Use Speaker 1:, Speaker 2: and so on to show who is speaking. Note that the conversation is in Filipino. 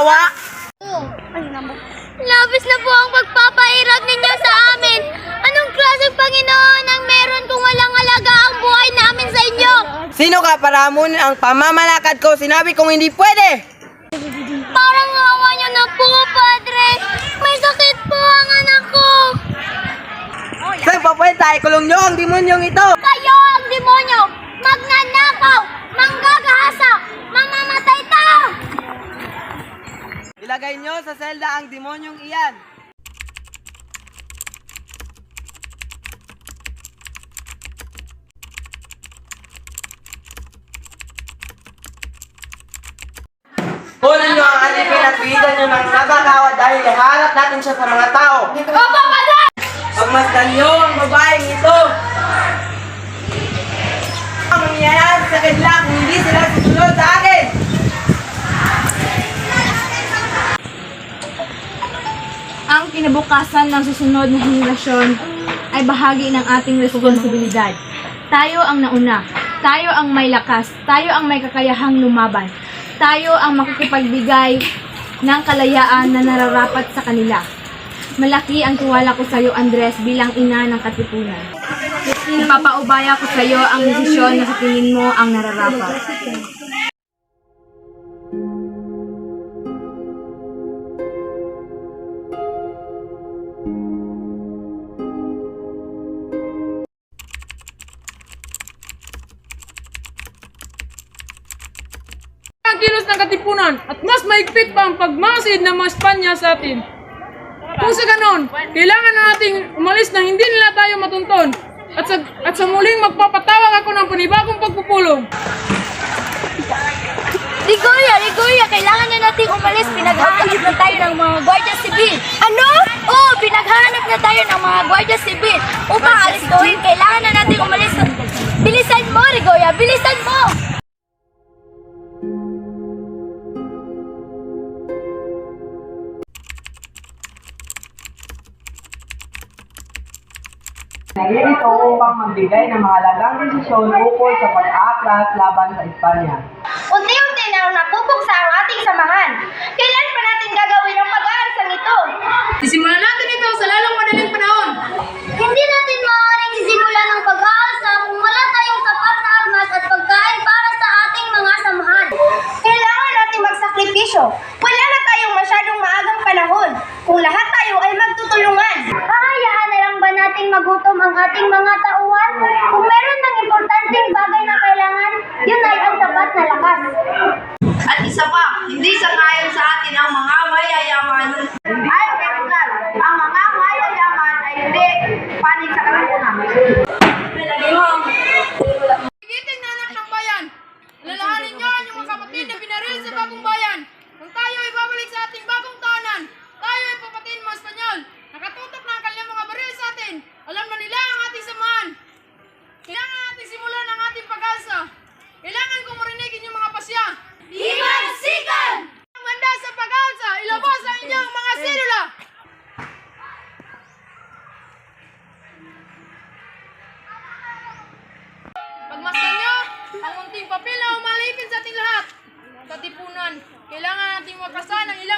Speaker 1: awa?
Speaker 2: Labis na po ang pagpapairag ninyo sa amin. Anong klaseng Panginoon ang meron kung walang alaga ang buhay namin sa inyo?
Speaker 1: Sino ka para amunin ang pamamalakad ko? Sinabi kong hindi pwede!
Speaker 2: Parang awa niyo na po, Padre. May sakit po ang anak ko.
Speaker 1: Saan papunta? Ikulong nyo ang demonyong ito!
Speaker 2: Kayo ang demonyo! Magnanakaw! Manggagahasa! Mamamatay ta!
Speaker 1: Ilagay nyo sa selda ang demonyong iyan. Kunin nyo ang alipin at bihitan nyo ng nagagawa dahil iharap natin siya sa mga tao.
Speaker 2: Opo, Padre!
Speaker 1: Pagmasdan nyo ang babaeng ito. Ang mangyayari sa kanila kung hindi sila susunod sa akin.
Speaker 3: Ang kinabukasan ng susunod na henerasyon ay bahagi ng ating responsibilidad. Tayo ang nauna, tayo ang may lakas, tayo ang may kakayahang lumaban, tayo ang makikipagbigay ng kalayaan na nararapat sa kanila. Malaki ang tiwala ko sa iyo, Andres, bilang ina ng katipunan. Ipapaubaya ko sa iyo ang desisyon na sa tingin mo ang nararapat.
Speaker 4: Ang kilos ng katipunan at mas mahigpit pa ang pagmasid ng mga Espanya sa atin. Kung sa ganon, kailangan na nating umalis na hindi nila tayo matunton at sa muling magpapatawag ako ng panibagong pagpupulong.
Speaker 2: Ligoya, kailangan na nating umalis. Pinaghahanap na tayo ng mga Guardia Civil. Ano? Oo, pinaghahanap na tayo ng mga Guardia Civil. Upang alistuhin, kailangan na nating umalis. Bilisan mo, Ligoya, bilisan mo!
Speaker 1: Narito upang magbigay ng mahalagang desisyon ukol sa pag-aaklas laban sa Espanya.
Speaker 2: Unti-unti na napupuksa ang ating samahan. Kailan pa natin gagawin ang pag-aarasang ito?
Speaker 4: Sisimulan natin ito sa lalong madaling panahon.
Speaker 2: Hindi natin maaaring isimulan ang pag-aasa kung wala tayong sapat na armas at pagkain para sa ating mga samahan. Kailangan natin magsakripisyo. Wala na tayong masyadong maagang panahon. Kung lahat tayo ay magtutulungan. Hahayaan na lang ba nating magutom ang ating mga tauhan? Kung meron ng importanteng bagay na kailangan, yun ay ang sapat na lakas.
Speaker 5: At isa pa, hindi sangayon sa atin ang mga mayayaman. Ay, personal, ang mga mayayaman ay hindi panig sa kalipunan.
Speaker 4: Giting na anak ng bayan. Alalahanin niyo ang mga kapatid na binaril sa bagong bayan. Kung tayo ay babalik sa ating bagong tahanan, tayo ay papatiin mga Espanyol. Nakatutok na ang kanilang mga baril sa atin. Alam na nila ang ating samahan. Kailangan natin simulan ang ating pag-asa. Kailangan kong marinig inyong mga pasya.
Speaker 2: Imansikan!
Speaker 4: Ang handa sa pag-alsa, ilabas ang inyong mga selula. Pagmasdan nyo, ang munting papel na umalipin sa ating lahat. Katipunan, kailangan nating makasan ang ilang